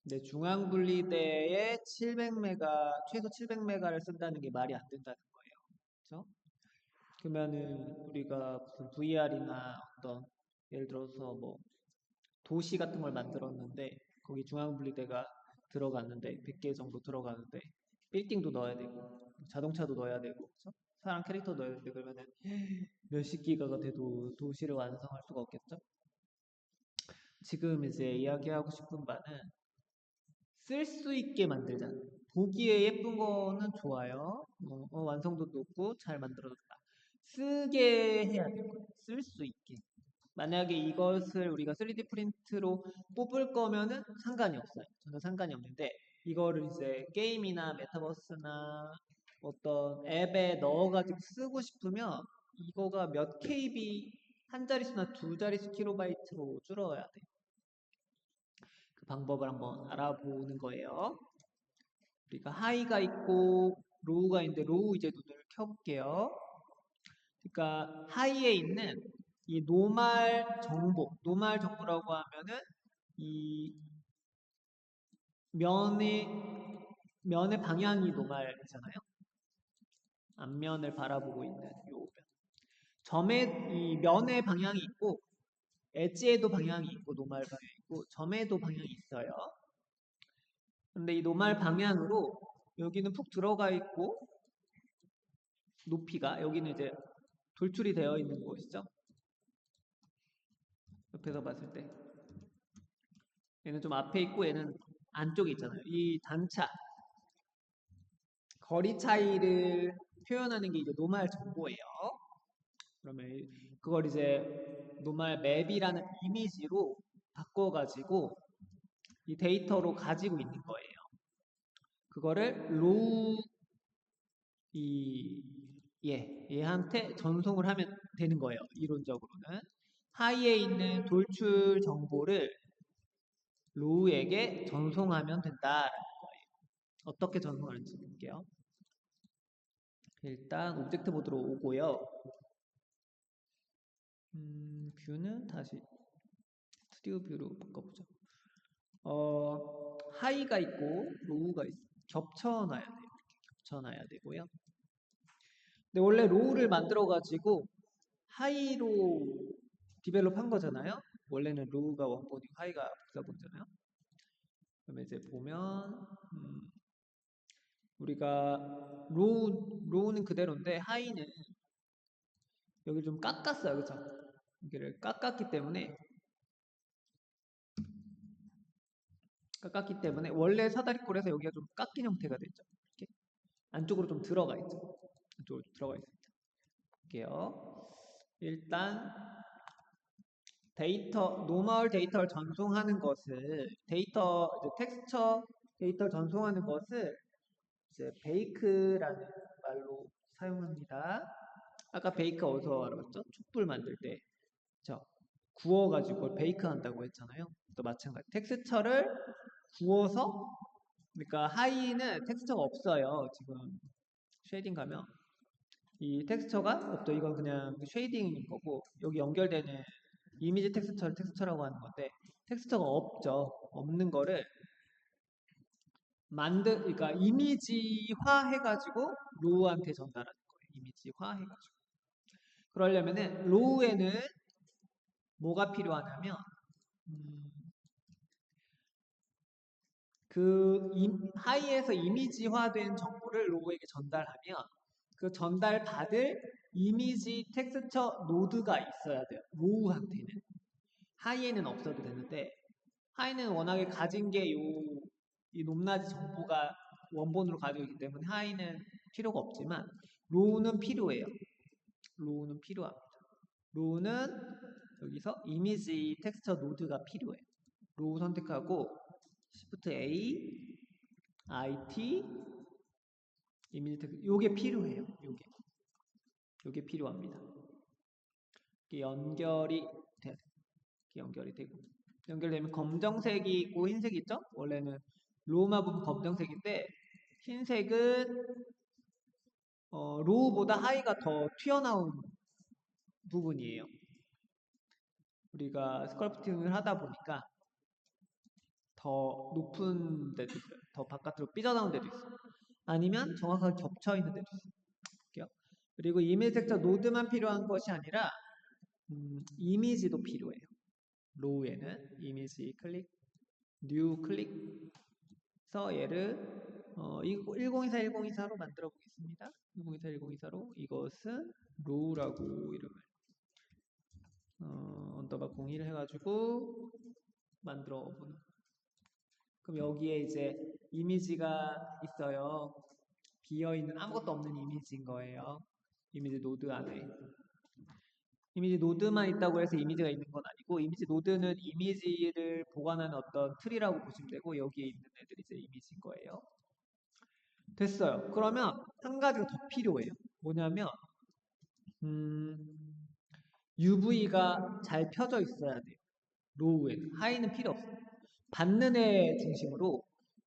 근데 중앙분리대에 700메가, 최소 700메가를 쓴다는 게 말이 안 된다는 거예요. 그렇죠? 그러면은 우리가 무슨 VR이나 어떤 예를 들어서 뭐 도시 같은 걸 만들었는데 거기 중앙분리대가 들어갔는데 100개 정도 들어가는데 빌딩도 넣어야 되고 자동차도 넣어야 되고 그렇죠? 사람 캐릭터 넣어야 되고 그러면은 몇십 기가가 돼도 도시를 완성할 수가 없겠죠? 지금 이제 이야기하고 싶은 바는 쓸 수 있게 만들자. 보기에 예쁜 거는 좋아요. 완성도 높고 잘 만들어졌다. 쓰게 해야 될 거예요. 쓸 수 있게. 만약에 이것을 우리가 3D 프린트로 뽑을 거면은 상관이 없어요. 전혀 상관이 없는데 이거를 이제 게임이나 메타버스나 어떤 앱에 넣어가지고 쓰고 싶으면 이거가 몇 KB 한 자릿수나 두 자릿수 킬로바이트로 줄어야 돼. 그 방법을 한번 알아보는 거예요. 우리가 하이가 있고 로우가 있는데 로우 이제 눈을 켜볼게요. 그러니까 하이에 있는 이 노말 정보라고 하면은 이 면의 면의 방향이 노말이잖아요. 앞면을 바라보고 있는 요 면. 점의 이 면의 방향이 있고 엣지에도 방향이 있고 노말 방향이 있고 점에도 방향이 있어요. 근데 이 노말 방향으로 여기는 푹 들어가 있고 높이가 여기는 이제 돌출이 되어 있는 곳이죠. 옆에서 봤을 때 얘는 좀 앞에 있고 얘는 안쪽에 있잖아요. 이 단차 거리 차이를 표현하는 게 이제 노말 정보예요. 그러면 그걸 이제 노말 맵이라는 이미지로 바꿔가지고 이 데이터로 가지고 있는 거예요. 그거를 로우 이 얘한테 전송을 하면 되는 거예요. 이론적으로는 하이에 있는 돌출 정보를 로우에게 전송하면 된다라는 거예요. 어떻게 전송하는지 볼게요. 일단 오브젝트 모드로 오고요. 뷰는 다시 스튜디오 뷰로 바꿔보죠. 하이가 있고 로우가 겹쳐놔야 돼요. 겹쳐놔야 되고요. 근데 원래 로우를 만들어가지고 하이로 디벨롭 한 거잖아요. 원래는 로우가 원본이고 하이가 복사본이잖아요. 그러면 이제 보면 우리가 로우는 그대로인데 하이는 여기 좀 깎았어요. 그죠? 여기를 깎았기 때문에 원래 사다리꼴에서 여기가 좀 깎인 형태가 됐죠. 이렇게 안쪽으로 좀 들어가 있죠. 안쪽으로 좀 들어가 있습니다. 볼게요. 일단 노멀 데이터를 전송하는 것을 텍스처 데이터를 전송하는 것을 이제 베이크라는 말로 사용합니다. 아까 베이크 어디서 알아봤죠? 촛불 만들 때, 그쵸? 구워가지고 그걸 베이크 한다고 했잖아요. 또 마찬가지. 텍스처를 구워서, 그러니까 하이는 텍스처가 없어요. 지금 쉐이딩 가면 이 텍스처가 없죠. 이건 그냥 쉐이딩인 거고 여기 연결되는 이미지 텍스처를 텍스처라고 하는 건데 텍스처가 없죠. 없는 거를 그러니까 이미지화 해가지고 로우한테 전달하는 거예요. 이미지화 해가지고. 그러려면은 로우에는 뭐가 필요하냐면 음, 하이에서 이미지화된 정보를 로우에게 전달하면 그 전달받을 이미지 텍스처 노드가 있어야 돼요. 로우한테는. 하이에는 없어도 되는데 하이는 워낙에 가진 게 이 높낮이 정보가 원본으로 가지고 있기 때문에 하이는 필요가 없지만 로우는 필요해요. 로우는 필요합니다. 로우는 여기서 이미지 텍스처 노드가 필요해요. 로우 선택하고 Shift A, IT, 이미지 텍스처 요게 필요해요. 요게 필요합니다. 이게 연결이 되고 연결되면 검정색이 있고 흰색이 있죠? 원래는 로우만 보면 검정색인데 흰색은 로우보다 하이가 더 튀어나온 부분이에요. 우리가 스컬프팅을 하다 보니까 더 높은 데도 있어요. 더 바깥으로 삐져나온 데도 있어요. 아니면 정확하게 겹쳐 있는 데도 있어요. 그리고 이미지 텍스처 노드만 필요한 것이 아니라 이미지도 필요해요. 로우에는 이미지 클릭, 뉴 클릭 해서 얘를 1024, 1024로 만들어 보겠습니다. 1024, 1024로 이것은 로우라고 이름을 언더바 01 해가지고 만들어 보는. 그럼 여기에 이제 이미지가 있어요. 비어있는 아무것도 없는 이미지인 거예요. 이미지 노드 안에. 이미지 노드만 있다고 해서 이미지가 있는 건 아니고 이미지 노드는 이미지를 보관하는 어떤 틀이라고 보시면 되고 여기에 있는 애들이 이제 이미지인 거예요. 됐어요. 그러면 한 가지가 더 필요해요. 뭐냐면 UV가 잘 펴져 있어야 돼요. 로우에는. 하이는 필요 없어요. 받는 애 중심으로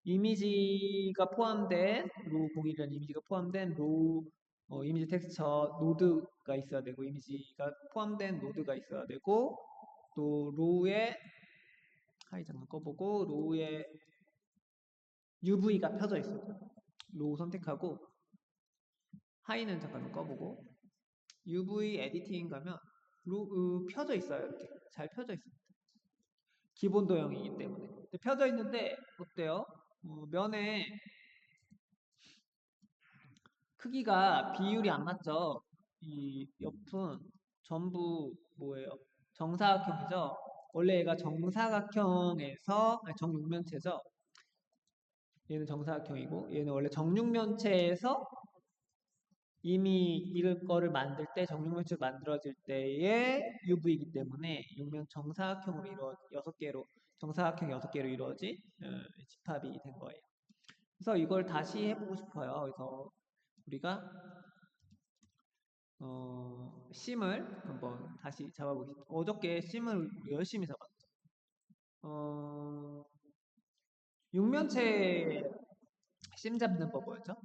이미지가 포함된 로우 01이라는 이미지가 포함된 로우 이미지 텍스처 노드가 있어야 되고 이미지가 포함된 노드가 있어야 되고 또 로우에 하이 잠깐 꺼보고 로우에 UV가 펴져 있어요. 로우 선택하고 하이는 잠깐 꺼보고 UV 에디팅 가면 펴져 있어요. 이렇게 잘 펴져 있습니다. 기본 도형이기 때문에 펴져 있는데 어때요? 면에 크기가 비율이 안 맞죠? 이 옆은 전부 뭐예요? 정사각형이죠? 원래 얘가 정사각형에서 정육면체죠? 얘는 정사각형이고 얘는 원래 정육면체에서 이미 이럴 거를 만들 때 정육면체로 만들어질 때의 UV이기 때문에 육면 정사각형으로 6개로 정사각형 6개로 이루어진 집합이 된 거예요. 그래서 이걸 다시 해보고 싶어요. 그래서 우리가 심을 한번 다시 잡아보겠습니다. 어저께 심을 열심히 잡았죠. 육면체 심 잡는 법 뭐였죠?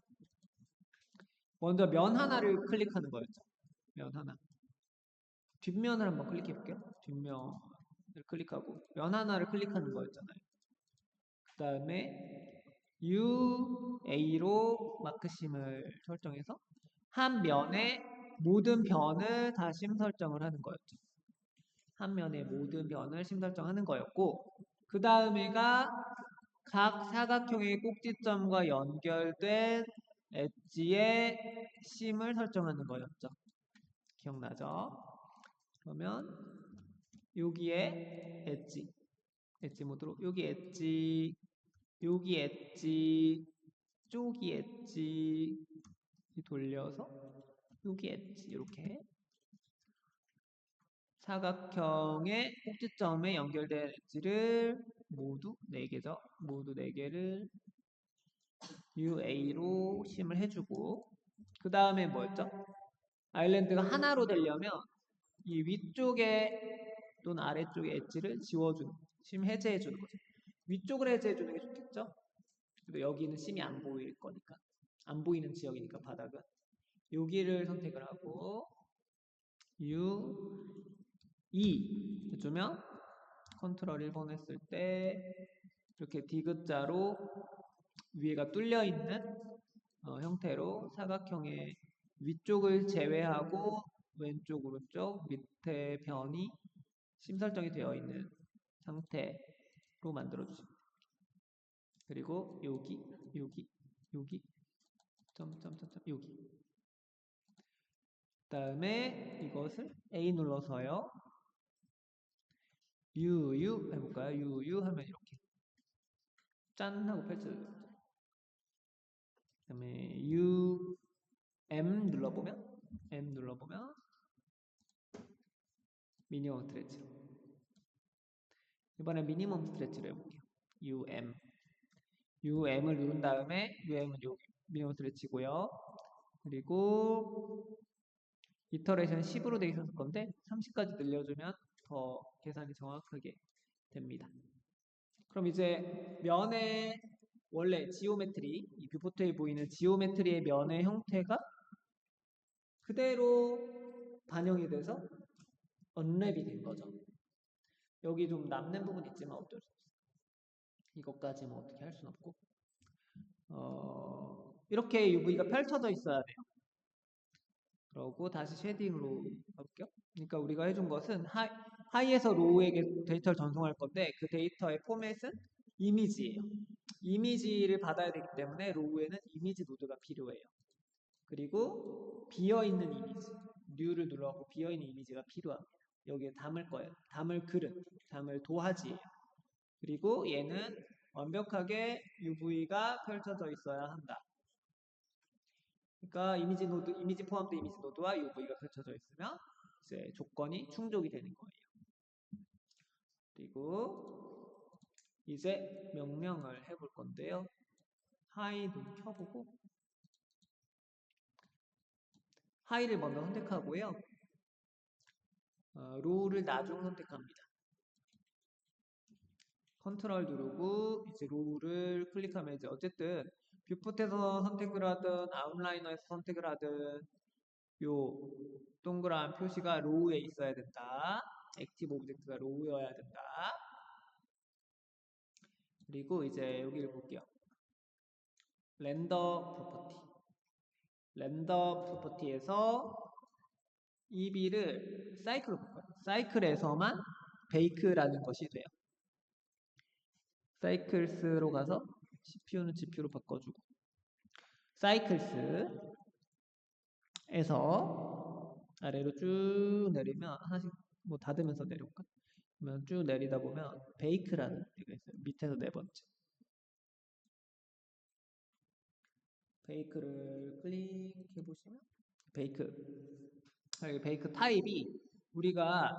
먼저 면 하나를 클릭하는 거였죠. 면 하나. 뒷면을 한번 클릭해 볼게요. 뒷면을 클릭하고 면 하나를 클릭하는 거였잖아요. 그 다음에 UA로 마크심을 설정해서 한 면에 모든 변을 다 심 설정을 하는 거였죠. 한 면의 모든 변을 심 설정하는 거였고 그 다음에가 각 사각형의 꼭지점과 연결된 엣지의 심을 설정하는 거였죠. 기억나죠? 그러면 여기에 엣지 모드로 여기 엣지, 여기 엣지, 쪼기 엣지 돌려서 여기 엣지 이렇게 사각형의 꼭지점에 연결된 엣지를 모두 4개죠. 모두 4개를 UA로 심을 해주고 그 다음에 뭐였죠? 아일랜드가 하나로 되려면 이 위쪽에 또는 아래쪽에 엣지를 지워주는 심 해제해주는 거죠. 위쪽을 해제해주는 게 좋겠죠? 그리고 여기는 심이 안 보일 거니까 안 보이는 지역이니까 바닥은 여기를 선택을 하고 U, E 해주면 컨트롤 1번 했을 때 이렇게 디귿자로 위에가 뚫려 있는 형태로 사각형의 위쪽을 제외하고 왼쪽 오른쪽 밑에 변이 심 설정이 되어 있는 상태로 만들어 주십니다. 그리고 여기 점점점점 여기 그 다음에 이것을 A 눌러서요 UU 해볼까요? UU 하면 이렇게 짠 하고 펼쳐져요. 그 다음에 M 눌러보면 미니멈 스트레치로 이번에 미니멈 스트레치로 해볼게요. UM을 누른 다음에 UM은 여기 미니멈 스트레치고요. 그리고 이터레이션 10으로 되어 있었을 건데 30까지 늘려주면 더 계산이 정확하게 됩니다. 그럼 이제 면의 원래 지오메트리, 이 뷰포트에 보이는 지오메트리의 면의 형태가 그대로 반영이 돼서 언랩이 된 거죠. 여기 좀 남는 부분 있지만 어쩔 수 없어요. 이것까지 뭐 어떻게 할 순 없고 이렇게 UV가 펼쳐져 있어야 돼요. 그러고 다시 쉐딩으로 가볼게요. 그러니까 우리가 해준 것은 하이에서 로우에게 데이터를 전송할 건데 그 데이터의 포맷은 이미지예요. 이미지를 받아야 되기 때문에 로우에는 이미지 노드가 필요해요. 그리고 비어있는 이미지, 뉴를 눌러갖고 비어있는 이미지가 필요합니다. 여기에 담을 거예요. 담을 그릇, 담을 도화지예요. 그리고 얘는 완벽하게 UV가 펼쳐져 있어야 한다. 그러니까 이미지 노드, 이미지 포함된 이미지 노드와 UV가 펼쳐져 있으면 이제 조건이 충족이 되는 거예요. 그리고 이제 명령을 해볼 건데요. 하이 눈 켜보고 하이를 먼저 선택하고요. 로우를 나중 선택합니다. 컨트롤 누르고 이제 로우를 클릭하면 이제 어쨌든 뷰포트에서 선택을 하든 아웃라이너에서 선택을 하든 요 동그란 표시가 로우에 있어야 된다. 액티브 오브젝트가 로우여야 된다. 그리고 이제 여기를 볼게요. 렌더 프로퍼티. 렌더 프로퍼티에서 EB를 사이클로 바꿔요. 사이클에서만 베이크라는 것이 돼요. 사이클스로 가서 CPU는 GPU로 바꿔주고 사이클스에서 아래로 쭉 내리면 하나씩 뭐 닫으면서 내려올까? 그러면 쭉 내리다 보면 베이크라는 데가 있어요. 밑에서 네 번째. 베이크를 클릭해 보시면 베이크 타입이 우리가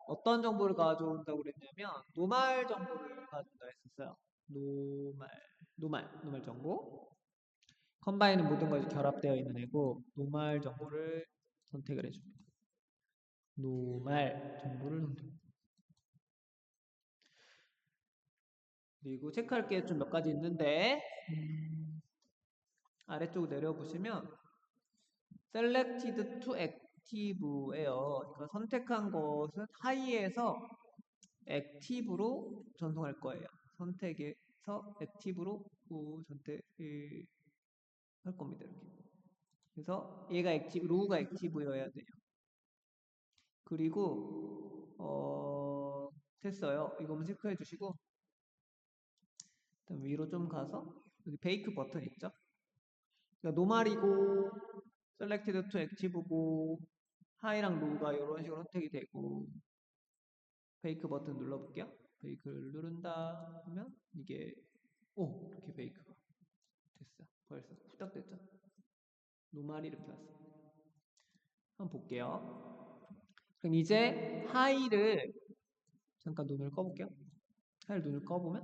어떤 정보를 가져온다고 그랬냐면 노말 정보를 가져온다 했었어요. 노말 정보. 컴바인은 모든 것이 결합되어 있는 애고 노말 정보를 선택을 해줍니다. 노말 정보를 선택. 그리고 체크할 게 좀 몇 가지 있는데 아래쪽 내려보시면 selected to active예요. 그러니까 선택한 것은 하이에서 액티브로 전송할 거예요. 선택에서 액티브로 선택을 할 겁니다. 이렇게. 그래서 얘가 로우가 액티브여야 돼요. 그리고 됐어요. 이거 한번 체크해 주시고 그다음 위로 좀 가서 여기 베이크 버튼 있죠? 그러니까 노말이고 셀렉티드 투 액티브고 하이랑 로우가 이런 식으로 선택이 되고 베이크 버튼 눌러볼게요. 베이크를 누른다 하면 이게 이렇게 베이크가 됐어요. 벌써 후딱 됐죠? 노말이 이렇게 왔어요. 한번 볼게요. 그럼 이제 하이를 잠깐 눈을 꺼볼게요. 하이를 눈을 꺼보면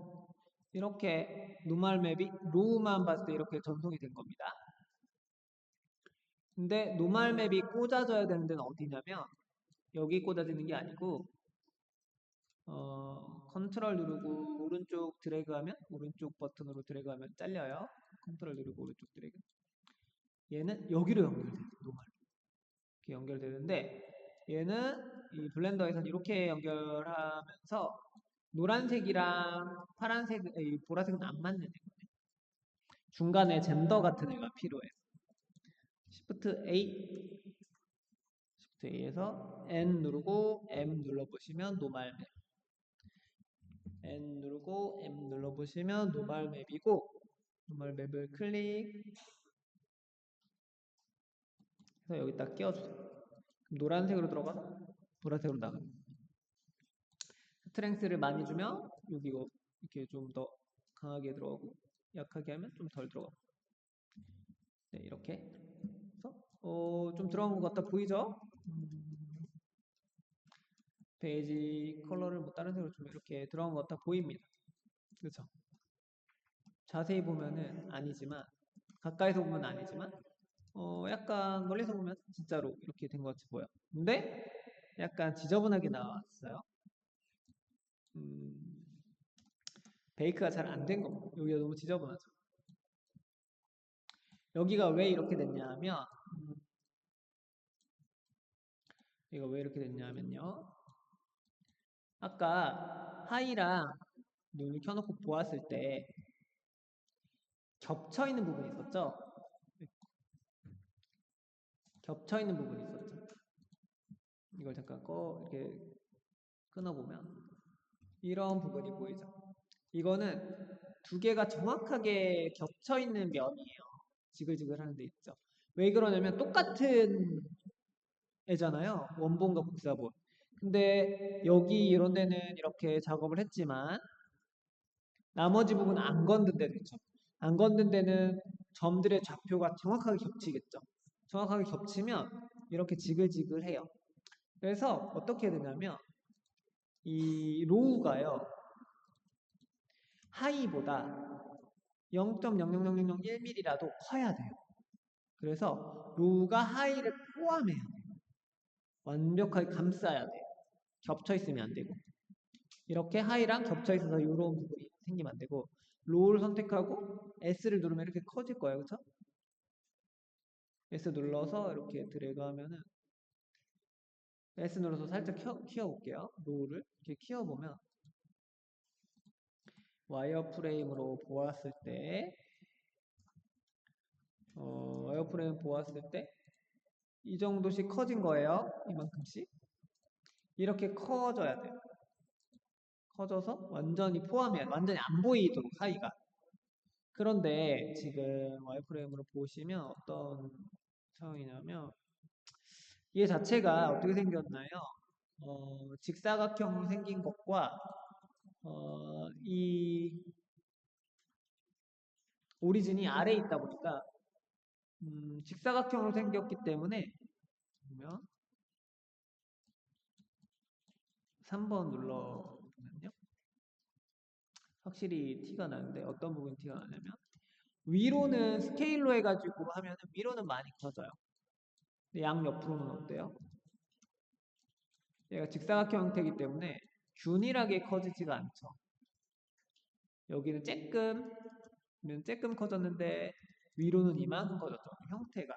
이렇게 노말 맵이 로우만 봤을 때 이렇게 전송이 된 겁니다. 근데 노말 맵이 꽂아져야 되는 데는 어디냐면 여기 꽂아지는 게 아니고 컨트롤 누르고 오른쪽 드래그하면 오른쪽 버튼으로 드래그하면 잘려요. 컨트롤 누르고 오른쪽 드래그. 얘는 여기로 연결돼요. 노말 이렇게 연결되는데 얘는 이 블렌더에서는 이렇게 연결하면서 노란색이랑 파란색, 보라색은 안 맞는 애거든요. 중간에 젠더 같은 애가 필요해요. Shift A, Shift A에서 N 누르고 M 눌러보시면 노말 맵. N 누르고 M 눌러보시면 노말 맵이고 노말 맵을 클릭해서 여기다 끼워주세요. 그럼 노란색으로 들어가서 보라색으로 나가요. 스트렝스를 많이 주면 여기 이렇게 좀 더 강하게 들어가고 약하게 하면 좀 덜 들어가고 네, 이렇게 해서 좀 들어간 것 같다 보이죠? 베이지 컬러를 뭐 다른 색으로 좀 이렇게 들어간 것 같아 보입니다. 그렇죠? 자세히 보면은 아니지만 가까이서 보면 아니지만 약간 멀리서 보면 진짜로 이렇게 된 것 같이 보여. 근데 약간 지저분하게 나왔어요. 베이크가 잘 안 된 겁니다. 여기가 너무 지저분하죠. 여기가 왜 이렇게 됐냐 하면 이거 왜 이렇게 됐냐면요. 아까 하이랑 눈을 켜놓고 보았을 때 겹쳐 있는 부분이 있었죠? 겹쳐 있는 부분이 있었죠? 이걸 잠깐 이렇게 끊어보면 이런 부분이 보이죠? 이거는 두 개가 정확하게 겹쳐 있는 면이에요. 지글지글 하는 데 있죠. 왜 그러냐면 똑같은 애잖아요. 원본과 복사본. 근데 여기 이런 데는 이렇게 작업을 했지만 나머지 부분 안 건든 데도 있죠. 안 건든 데는 점들의 좌표가 정확하게 겹치겠죠. 정확하게 겹치면 이렇게 지글지글해요. 그래서 어떻게 되냐면 이 로우가요. 하이보다 0.00001mm라도 커야 돼요. 그래서 로우가 하이를 포함해요. 완벽하게 감싸야 돼요. 겹쳐 있으면 안 되고. 이렇게 하이랑 겹쳐 있어서 이런 부분이 생기면 안 되고 로우를 선택하고 S를 누르면 이렇게 커질 거예요. 그렇죠? S 눌러서 이렇게 드래그 하면은 S 눌러서 살짝 키워볼게요. 로우를 이렇게 키워보면 와이어프레임으로 보았을 때 와이어프레임 보았을 때 이 정도씩 커진 거예요. 이만큼씩. 이렇게 커져야 돼요. 커져서 완전히 포함해야 완전히 안 보이도록 하이가. 그런데 지금 와이프레임으로 보시면 어떤 상황이냐면 얘 자체가 어떻게 생겼나요? 직사각형으로 생긴 것과 이 오리진이 아래에 있다 보니까 직사각형으로 생겼기 때문에 보면 3번 눌러보면요. 확실히 티가 나는데 어떤 부분이 티가 나냐면 위로는 스케일로 해가지고 하면은 위로는 많이 커져요. 근데 양 옆으로는 어때요? 얘가 직사각형 형태이기 때문에 균일하게 커지지가 않죠. 여기는 쬐끔 커졌는데 위로는 이만큼 커졌죠. 형태가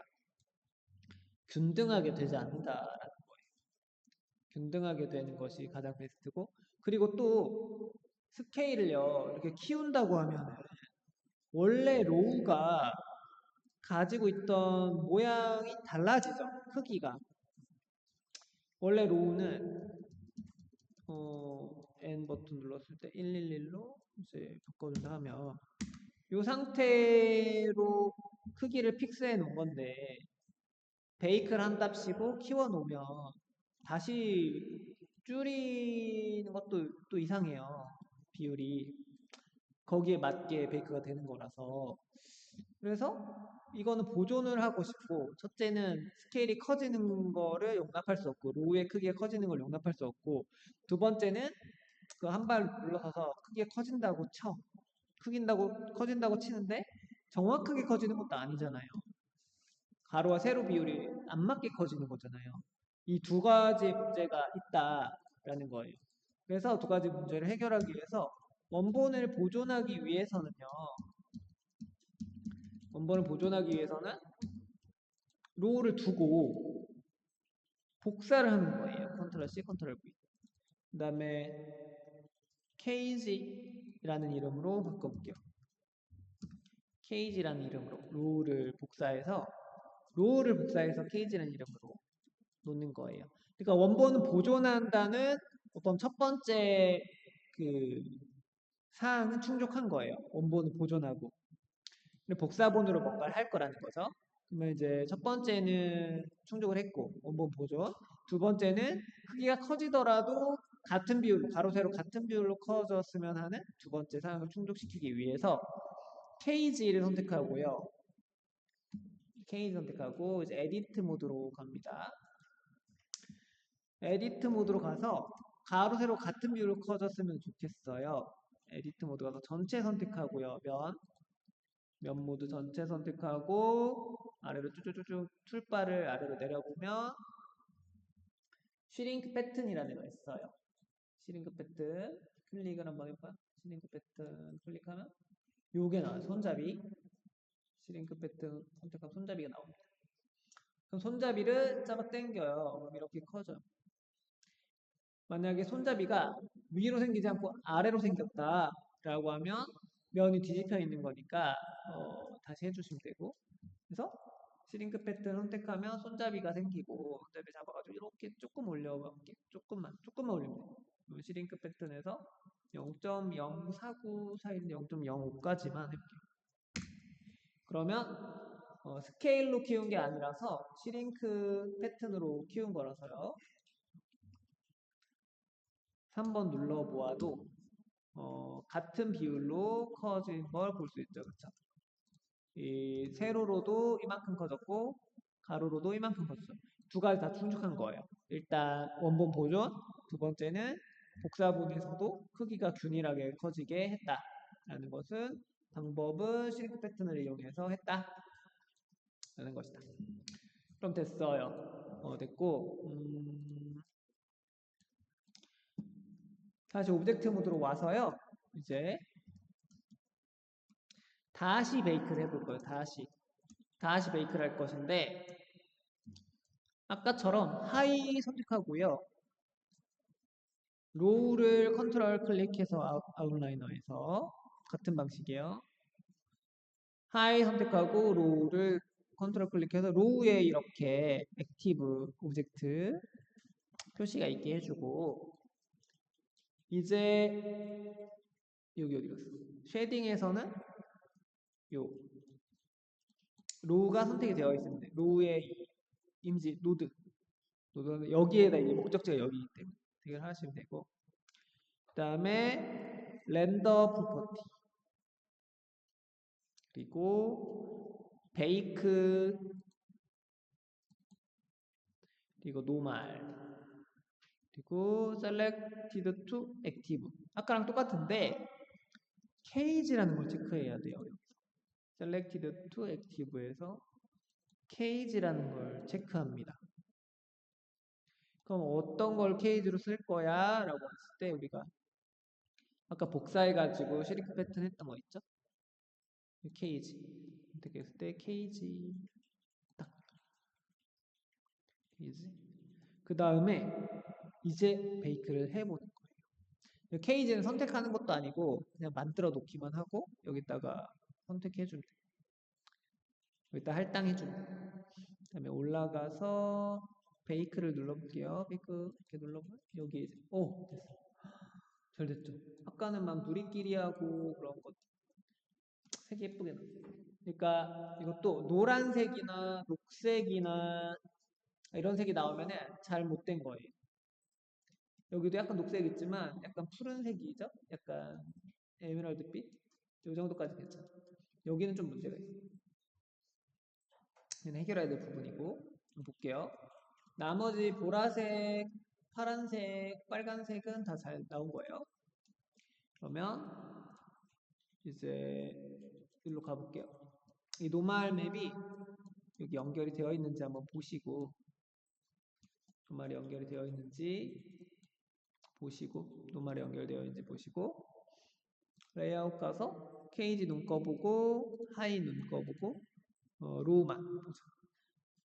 균등하게 되지 않는다라는 거예요. 균등하게 되는 것이 가장 베스트고 그리고 또 스케일을요 이렇게 키운다고 하면은 원래 로우가 가지고 있던 모양이 달라지죠. 크기가. 원래 로우는 N 버튼 눌렀을 때 111로 이제 바꿔준다 하면 이 상태로 크기를 픽스해 놓은 건데 베이크를 한답시고 키워 놓으면 다시 줄이는 것도 또 이상해요. 비율이 거기에 맞게 베이크가 되는 거라서 그래서 이거는 보존을 하고 싶고 첫째는 스케일이 커지는 거를 용납할 수 없고 로우의 크기가 커지는 걸 용납할 수 없고 두 번째는 그 한 발 물러서서 크게 커진다고 쳐. 커진다고 치는데 정확하게 커지는 것도 아니잖아요. 가로와 세로 비율이 안 맞게 커지는 거잖아요. 이 두 가지 문제가 있다라는 거예요. 그래서 두 가지 문제를 해결하기 위해서 원본을 보존하기 위해서는요. 원본을 보존하기 위해서는 로우를 두고 복사를 하는 거예요. 컨트롤 C, 컨트롤 V. 그 다음에 케이지라는 이름으로 바꿔볼게요. 케이지라는 이름으로 로우를 복사해서 케이지라는 이름으로 놓는 거예요. 그러니까 원본은 보존한다는 어떤 첫 번째 그 사항은 충족한 거예요. 원본은 보존하고. 근데 복사본으로 뭔가를 할 거라는 거죠. 그러면 이제 첫 번째는 충족을 했고 원본 보존. 두 번째는 크기가 커지더라도 같은 비율로 가로 세로 같은 비율로 커졌으면 하는 두 번째 사항을 충족시키기 위해서 케이지를 선택하고요. 케이지 선택하고 이제 에디트 모드로 갑니다. 에디트 모드로 가서 가로 세로 같은 비율로 커졌으면 좋겠어요. 에디트 모드 가서 전체 선택하고요. 면 모드 전체 선택하고 아래로 쭉쭉쭉 툴바를 아래로 내려보면 슈링크 패턴이라는 데가 있어요. 슈링크 패턴 클릭을 한번 해봐. 슈링크 패턴 클릭하면 요게 나와요. 손잡이 슈링크 패턴 선택하면 손잡이가 나옵니다. 그럼 손잡이를 잡아 당겨요. 그럼 이렇게 커져요. 만약에 손잡이가 위로 생기지 않고 아래로 생겼다. 라고 하면 면이 뒤집혀 있는 거니까 다시 해주시면 되고 그래서 시링크 패턴 선택하면 손잡이가 생기고 손잡이 잡아가지고 이렇게 조금 올려볼게 조금만 올리면 돼요. 시링크 패턴에서 0.049 사이인데 0.05까지만 해볼게요. 그러면 스케일로 키운 게 아니라서 시링크 패턴으로 키운 거라서요. 3번 눌러보아도 같은 비율로 커진 걸 볼 수 있죠. 그쵸? 이 세로로도 이만큼 커졌고 가로로도 이만큼 커졌어요. 두 가지 다 충족한 거예요. 일단 원본 보존, 두 번째는 복사본에서도 크기가 균일하게 커지게 했다라는 것은 방법은 시링크 패턴을 이용해서 했다라는 것이다. 그럼 됐어요. 됐고 다시 오브젝트 모드로 와서요. 이제 다시 베이크를 해볼 거예요. 다시 베이크를 할 것인데 아까처럼 하이 선택하고요. 로우를 컨트롤 클릭해서 아웃라이너에서 같은 방식이에요. 하이 선택하고 로우를 컨트롤 클릭해서 로우에 이렇게 액티브 오브젝트 표시가 있게 해주고 이제 여기 어디 갔어? 쉐딩에서는 요 로우가 선택이 되어 있습니다. 로우의 이미지 노드는 여기에다 이제 목적지가 여기이기 때문에 선택을 하시면 되고 그 다음에 렌더 프로퍼티 그리고 베이크 그리고 노말 그리고 selected to active 아까랑 똑같은데 cage라는 걸 체크해야 돼요. selected to active에서 cage라는 걸 체크합니다. 그럼 어떤 걸 cage로 쓸 거야? 라고 했을 때 우리가 아까 복사해가지고 시링크 패턴 했던 거 있죠? 케이지 선택했을 때 케이지 딱 케이지 그 다음에 이제 베이크를 해보는 거예요. 케이지는 선택하는 것도 아니고 그냥 만들어 놓기만 하고 여기다가 선택해주면 돼요. 여기다 할당해주면 돼요. 그 다음에 올라가서 베이크를 눌러볼게요. 베이크 이렇게 눌러보면 여기 이제 됐어. 잘 됐죠? 아까는 막 누리끼리 하고 그런 것 색이 예쁘게 나왔어요. 그러니까 이것도 노란색이나 녹색이나 이런 색이 나오면 잘 못된 거예요. 여기도 약간 녹색 있지만 약간 푸른색이죠? 약간 에메랄드빛? 이 정도까지 괜찮아. 여기는 좀 문제가 있어요. 얘는 해결해야 될 부분이고 볼게요. 나머지 보라색, 파란색, 빨간색은 다 잘 나온 거예요. 그러면 이제 일로 가볼게요. 이 노말 맵이 여기 연결이 되어 있는지 한번 보시고 노말이 연결이 되어 있는지 보시고 노말이 연결되어 있는지 보시고 레이아웃 가서 케이지 눈꺼 보고 하이 눈꺼 보고 로우만 보죠.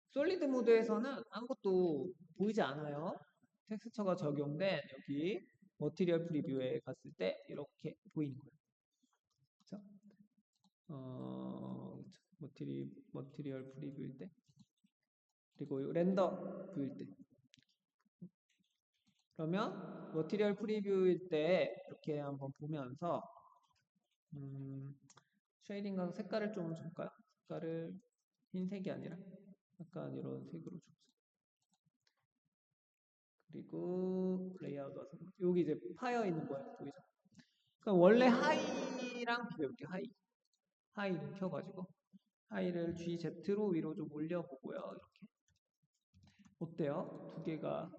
솔리드 모드에서는 아무것도 보이지 않아요. 텍스처가 적용된 여기 머티리얼 프리뷰에 갔을 때 이렇게 보이는 거예요. 그렇죠? 머티리얼 프리뷰일 때 그리고 렌더 뷰일 때 그러면 머티리얼 프리뷰일 때 이렇게 한번 보면서 쉐이딩 가서 색깔을 좀 줄까요? 색깔을 흰색이 아니라 약간 이런 색으로 줬어요. 그리고 레이아웃 와서 여기 이제 파여 있는 거예요. 보이죠? 그럼 원래 하이랑 비교해볼게요. 하이를 켜가지고 하이를 GZ로 위로 좀 올려보고요. 이렇게 어때요? 두 개가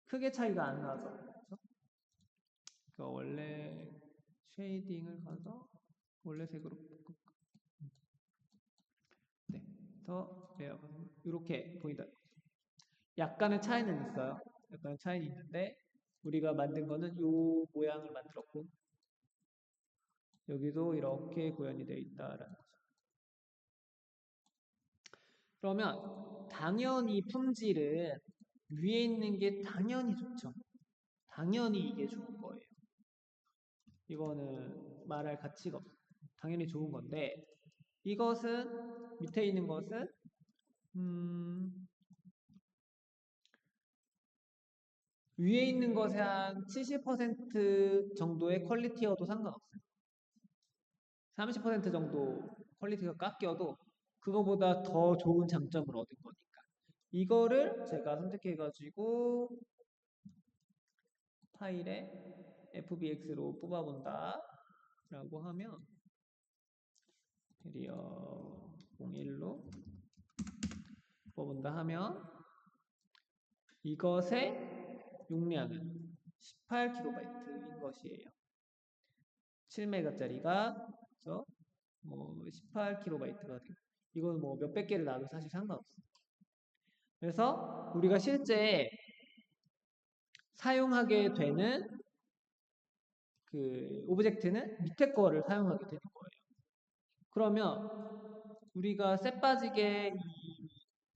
크게 차이가 안 나죠. 그렇죠? 그러니까 원래 쉐이딩을 가서 원래 색으로 바꿀까? 네, 더 레이아웃 이렇게 보인다. 약간의 차이는 있어요. 약간의 차이는 있는데 우리가 만든 거는 이 모양을 만들었고 여기도 이렇게 구현이 되어 있다라는 거죠. 그러면 당연히 품질은 위에 있는 게 당연히 좋죠. 당연히 이게 좋은 거예요. 이거는 말할 가치가 없어. 당연히 좋은 건데 이것은 밑에 있는 것은 위에 있는 것에 한 70% 정도의 퀄리티여도 상관없어요. 30% 정도 퀄리티가 깎여도 그거보다 더 좋은 장점을 얻은 거니까. 이거를 제가 선택해가지고 파일에 fbx로 뽑아본다 라고 하면 드디어 01로 뽑아본다 하면 이것의 용량은 18KB인 것이에요. 7메가짜리가 18KB가 돼요. 이건 뭐 몇백 개를 놔도 사실 상관없어요. 그래서 우리가 실제 사용하게 되는 그 오브젝트는 밑에 거를 사용하게 되는 거예요. 그러면 우리가 쎄 빠지게 이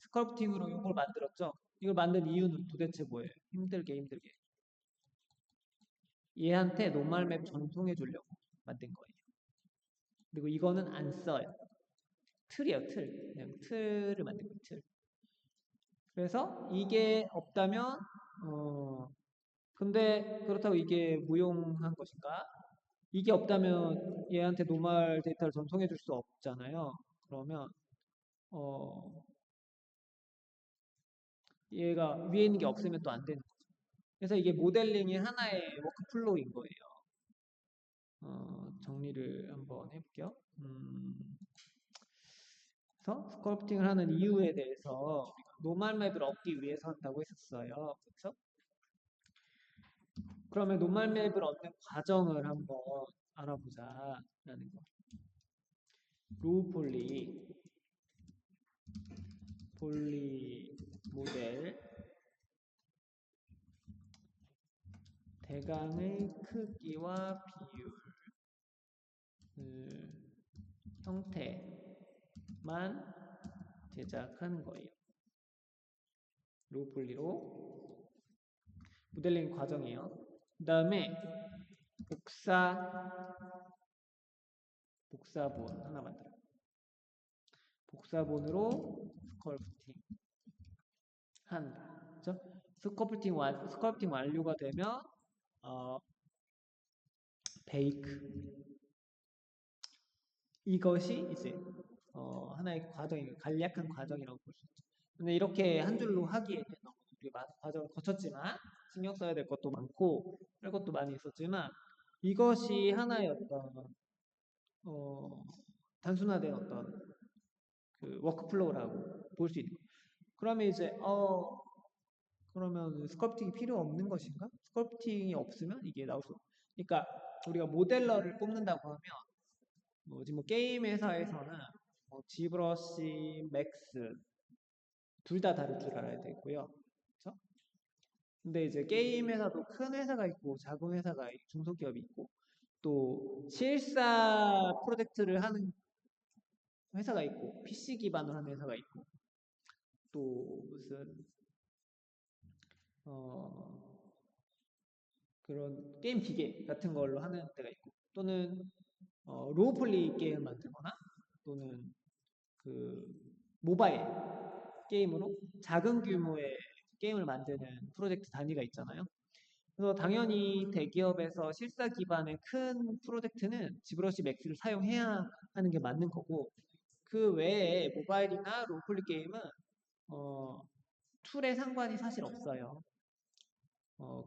스컬프팅으로 이걸 만들었죠? 이걸 만든 이유는 도대체 뭐예요? 힘들게 얘한테 노멀맵 전송해 주려고 만든 거예요. 그리고 이거는 안 써요. 틀이에요, 틀. 그냥 틀을 만든 거예요, 틀. 그래서 이게 없다면 근데 그렇다고 이게 무용한 것인가? 이게 없다면 얘한테 노멀 데이터를 전송해 줄 수 없잖아요. 그러면 어, 얘가 위에 있는 게 없으면 또 안 되는 거죠. 그래서 이게 모델링의 하나의 워크플로우인 거예요. 정리를 한번 해볼게요. 그래서 스컬프팅을 하는 이유에 대해서 노멀 맵을 얻기 위해서 한다고 했었어요. 그렇죠? 그러면 노멀 맵을 얻는 과정을 한번 알아보자라는 거. 로우 폴리 모델 대강의 크기와 비율 형태만 제작하는 거예요. 로우 폴리로 모델링 과정이에요. 그 다음에 복사본 하나 만들어요. 복사본으로 스컬프팅 한다. 그죠? 스컬프팅 완료가 되면 베이크 이것이 이제 하나의 과정이에요. 간략한 과정이라고 볼 수 있죠. 근데 이렇게 한 줄로 하기에는 우리 많은 과정을 거쳤지만 신경 써야 될 것도 많고 할 것도 많이 있었지만 이것이 하나의 어떤 단순화된 어떤 그 워크플로우라고 볼 수 있는 거예요. 그러면 이제 그러면 스컬프팅이 필요 없는 것인가? 스컬프팅이 없으면 이게 나올 수 없어요. 그러니까 우리가 모델러를 뽑는다고 하면 지금 뭐 게임 회사에서는 지브러시, 맥스 둘 다 다룰 줄 알아야 되고요. 그렇죠? 근데 이제 게임 회사도 큰 회사가 있고 작은 회사가 있고 중소기업이 있고 또 실사 프로젝트를 하는 회사가 있고 PC 기반으로 하는 회사가 있고 또 무슨 어 그런 게임 기계 같은 걸로 하는 데가 있고 또는 로우플레이 게임 만들거나 또는 그 모바일 게임으로 작은 규모의 게임을 만드는 프로젝트 단위가 있잖아요. 그래서 당연히 대기업에서 실사 기반의 큰 프로젝트는 지브러시 맥스를 사용해야 하는 게 맞는 거고 그 외에 모바일이나 롤플레이 게임은 어, 툴에 상관이 사실 없어요.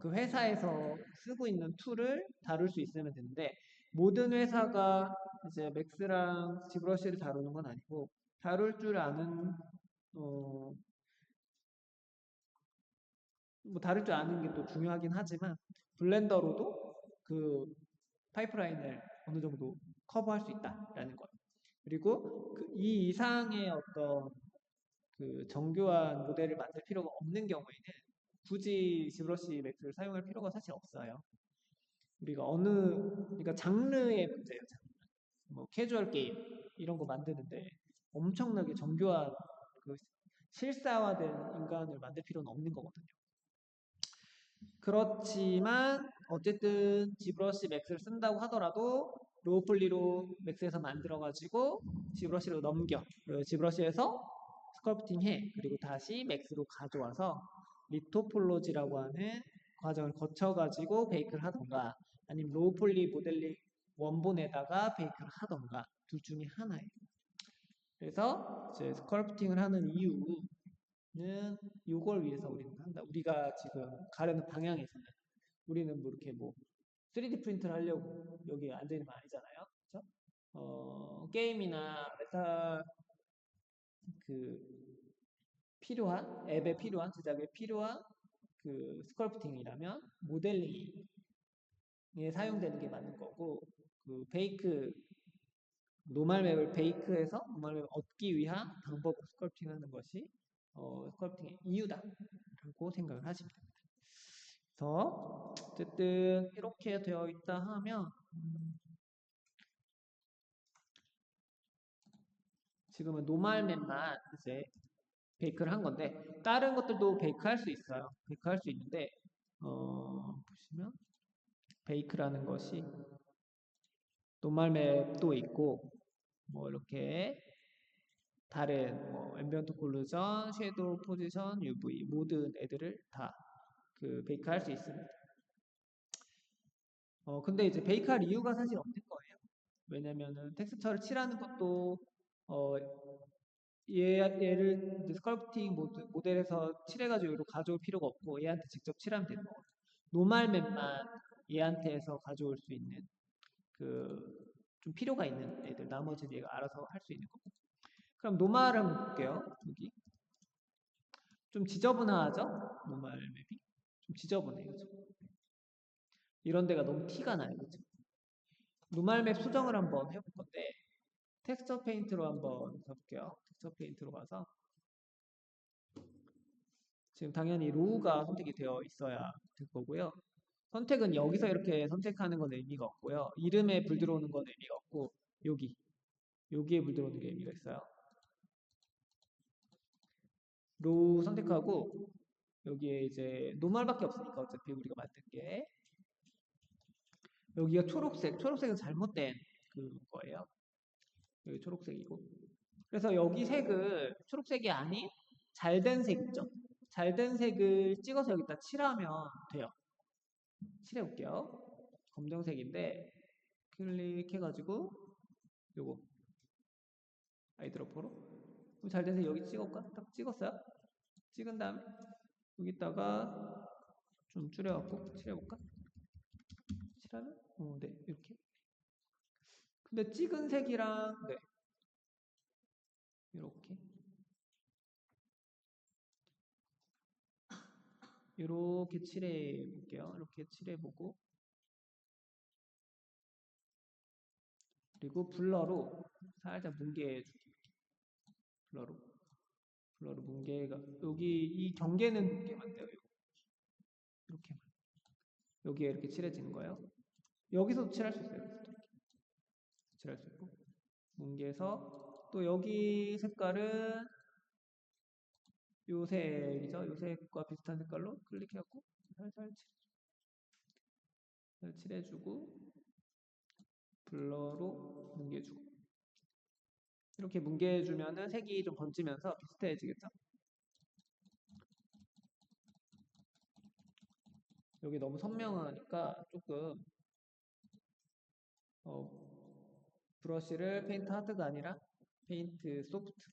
그 회사에서 쓰고 있는 툴을 다룰 수 있으면 되는데 모든 회사가 이제 맥스랑 지브러시를 다루는 건 아니고 다룰 줄 아는 어, 뭐 다룰 줄 아는 게 또 중요하긴 하지만 블렌더로도 그 파이프라인을 어느 정도 커버할 수 있다라는 거예요. 그리고 이 이상의 어떤 그 정교한 모델을 만들 필요가 없는 경우에는 굳이 지브러시 맥스를 사용할 필요가 사실 없어요. 우리가 그러니까 장르의 문제예요. 뭐 캐주얼 게임 이런 거 만드는데 엄청나게 정교한 그 실사화된 인간을 만들 필요는 없는 거거든요. 그렇지만 어쨌든 지브러시 맥스를 쓴다고 하더라도 로우 폴리로 맥스에서 만들어가지고 지브러시로 넘겨. 그리고 지브러시에서 스컬프팅 해. 그리고 다시 맥스로 가져와서 리토폴로지라고 하는 과정을 거쳐가지고 베이크를 하던가 아니면 로우 폴리 모델링 원본에다가 베이크를 하던가 둘 중에 하나예요. 그래서 이제 스컬프팅을 하는 이유는 이걸 위해서 우리는 한다. 우리가 지금 가려는 방향에서는 우리는 뭐 이렇게 뭐 3D 프린트를 하려고 여기 앉아 있는 거 아니잖아요. 그렇죠? 게임이나 메타 그 필요한 앱에 필요한 제작에 필요한 그 스컬프팅이라면 모델링에 사용되는 게 맞는 거고 그 베이크 노멀 맵을 베이크해서 노멀 맵을 얻기 위한 방법을 스컬프팅하는 것이 스컬프팅의 이유다라고 생각을 하시면 됩니다. 그래서 어쨌든 이렇게 되어 있다 하면 지금은 노멀 맵만 이제 베이크를 한 건데 다른 것들도 베이크 할 수 있어요. 베이크 할 수 있는데 보시면 베이크라는 것이 노멀 맵도 있고 뭐 이렇게 다른 뭐 앰비언트 콜루전, 섀도우 포지션, UV 모든 애들을 다 그 베이크 할 수 있습니다. 근데 이제 베이크 할 이유가 사실 없는 거예요. 왜냐면은 텍스처를 칠하는 것도 어, 얘를 이제 스컬프팅 모델에서 칠해가지고 여기로 가져올 필요가 없고 얘한테 직접 칠하면 되는 거거든요. 노멀 맵만 얘한테서 가져올 수 있는 그 좀 필요가 있는 애들 나머지는 얘가 알아서 할 수 있는 거고. 그럼 노멀을 한번 볼게요. 여기 좀 지저분하죠? 노멀 맵이 좀 지저분해요. 그죠? 이런 데가 너무 티가 나요. 그죠? 노멀 맵 수정을 한번 해볼 건데 텍스처 페인트로 한번 가볼게요. 텍스처 페인트로 가서 지금 당연히 로우가 선택이 되어 있어야 될 거고요. 선택은 여기서 이렇게 선택하는 건 의미가 없고요. 이름에 불 들어오는 건 의미가 없고 여기에 불 들어오는 게 의미가 있어요. 로우 선택하고 여기에 이제 노멀밖에 없으니까 어차피 우리가 만든 게 여기가 초록색은 잘못된 그거예요. 여기 초록색이고 그래서 여기 색을 초록색이 아닌 잘된 색 있죠? 잘된 색을 찍어서 여기다 칠하면 돼요. 칠해볼게요. 검정색인데 클릭해가지고 요거 아이드로퍼로 잘된 색 여기 찍을까? 딱 찍었어요. 찍은 다음에 여기다가 좀 줄여갖고 칠해볼까? 칠하면 네 이렇게. 근데 찍은 색이랑 네 이렇게 이렇게 칠해 볼게요. 이렇게 칠해보고 그리고 블러로 살짝 뭉개줄게요. 블러로 뭉개가 여기 이 경계는 뭉개면 돼요. 이렇게만 여기에 이렇게 칠해지는 거예요. 여기서도 칠할 수 있어요. 이렇게 칠할 수 있고 뭉개서 또 여기 색깔은 요 색이죠. 요 색과 비슷한 색깔로 클릭해갖고 살살 칠해주고 블러로 뭉개주고 이렇게 뭉개주면은 색이 좀 번지면서 비슷해지겠죠? 여기 너무 선명하니까 조금 브러쉬를 페인트 하드가 아니라 페인트 소프트에서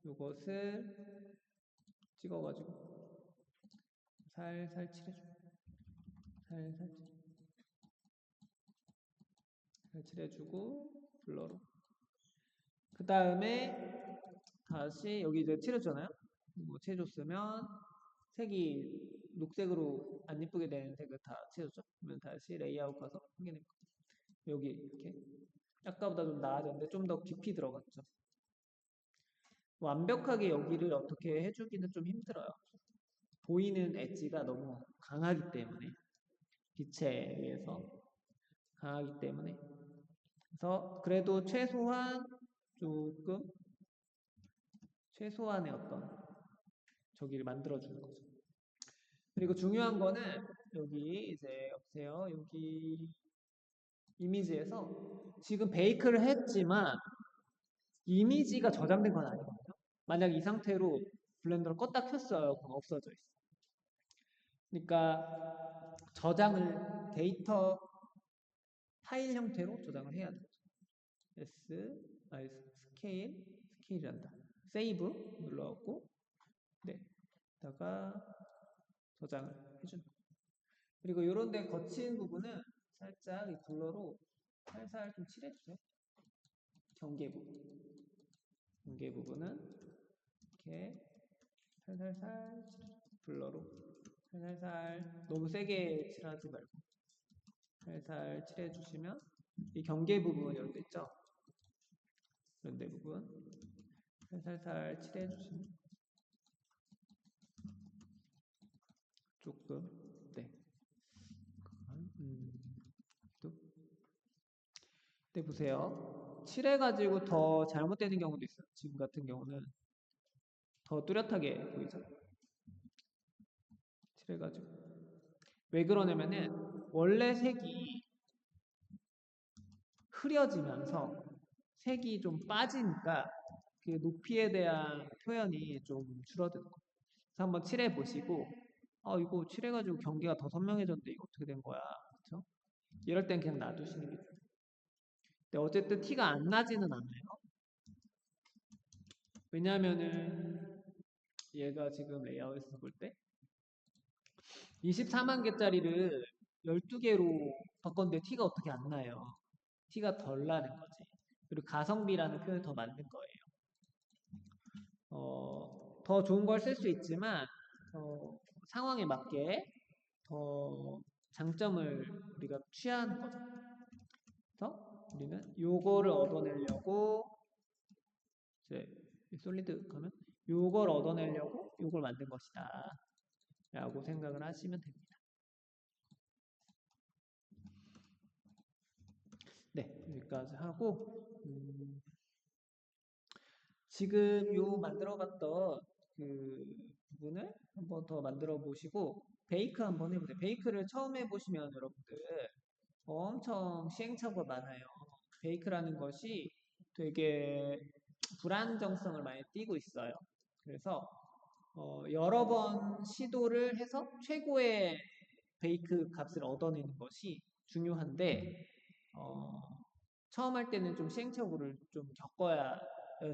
요것을 찍어가지고 살살 칠해줘. 살살 칠해주고 블러로. 그 다음에 다시 여기 이제 칠해줬잖아요. 뭐 칠해줬으면 색이 녹색으로 안 이쁘게 된 색을 다 칠해줬죠. 그러면 다시 레이아웃 가서 확인해 볼게요. 여기 이렇게 아까보다 좀 나아졌는데 좀 더 깊이 들어갔죠. 완벽하게 여기를 어떻게 해주기는 좀 힘들어요. 보이는 엣지가 너무 강하기 때문에 빛에 의해서 강하기 때문에 그래서 그래도 최소한 조금 최소한의 어떤 저기를 만들어주는 거죠. 그리고 중요한 거는 여기 이제 보세요. 여기 이미지에서 지금 베이크를 했지만 이미지가 저장된 건 아니거든요. 만약 이 상태로 블렌더를 껐다 켰어요. 그럼 없어져 있어요. 그러니까 저장을 데이터 파일 형태로 저장을 해야 돼요. 스케일이란다. 세이브 눌러갖고 네, 다가 저장을 해준다. 그리고 이런 데 거친 부분은 살짝 이 블러로 살살 좀 칠해주세요. 경계 부분. 경계 부분은 이렇게 살살살 블러로 살살살 너무 세게 칠하지 말고 살살 칠해주시면 이 경계 부분 이런 데 있죠? 이런 데 부분 살살살 칠해주시면 조금 네. 또. 네, 보세요. 칠해가지고 더 잘못되는 경우도 있어요. 지금 같은 경우는 더 뚜렷하게 보이죠? 칠해가지고. 왜 그러냐면은 원래 색이 흐려지면서 색이 좀 빠지니까 그 높이에 대한 표현이 좀 줄어드는 거예요. 그래서 한번 칠해 보시고 이거 칠해가지고 경계가 더 선명해졌는데 이거 어떻게 된 거야? 그렇죠? 이럴 땐 그냥 놔두시는 게 좋아요. 근데 어쨌든 티가 안 나지는 않아요. 왜냐하면은 얘가 지금 레이아웃에서 볼 때 24만 개짜리를 12개로 바꿨는데 티가 어떻게 안 나요? 티가 덜 나는 거지. 그리고 가성비라는 표현이 더 맞는 거예요. 더 좋은 걸 쓸 수 있지만 상황에 맞게 더 장점을 우리가 취하는 거죠. 그래서 우리는 요거를 얻어내려고 이제 솔리드 가면 요걸 얻어내려고 요걸 만든 것이다 라고 생각을 하시면 됩니다. 네, 여기까지 하고 지금 요 만들어봤던 그 부분을 한번 더 만들어 보시고 베이크 한번 해보세요. 베이크를 처음 해보시면 여러분들 엄청 시행착오가 많아요. 베이크라는 것이 되게 불안정성을 많이 띠고 있어요. 그래서 여러 번 시도를 해서 최고의 베이크 값을 얻어내는 것이 중요한데 처음 할 때는 좀 시행착오를 좀 겪어야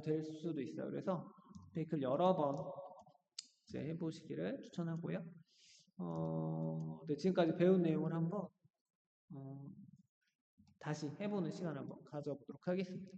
될 수도 있어요. 그래서 베이크를 여러 번 이제 해보시기를 추천하고요. 네, 지금까지 배운 내용을 한번 다시 해보는 시간을 한번 가져보도록 하겠습니다.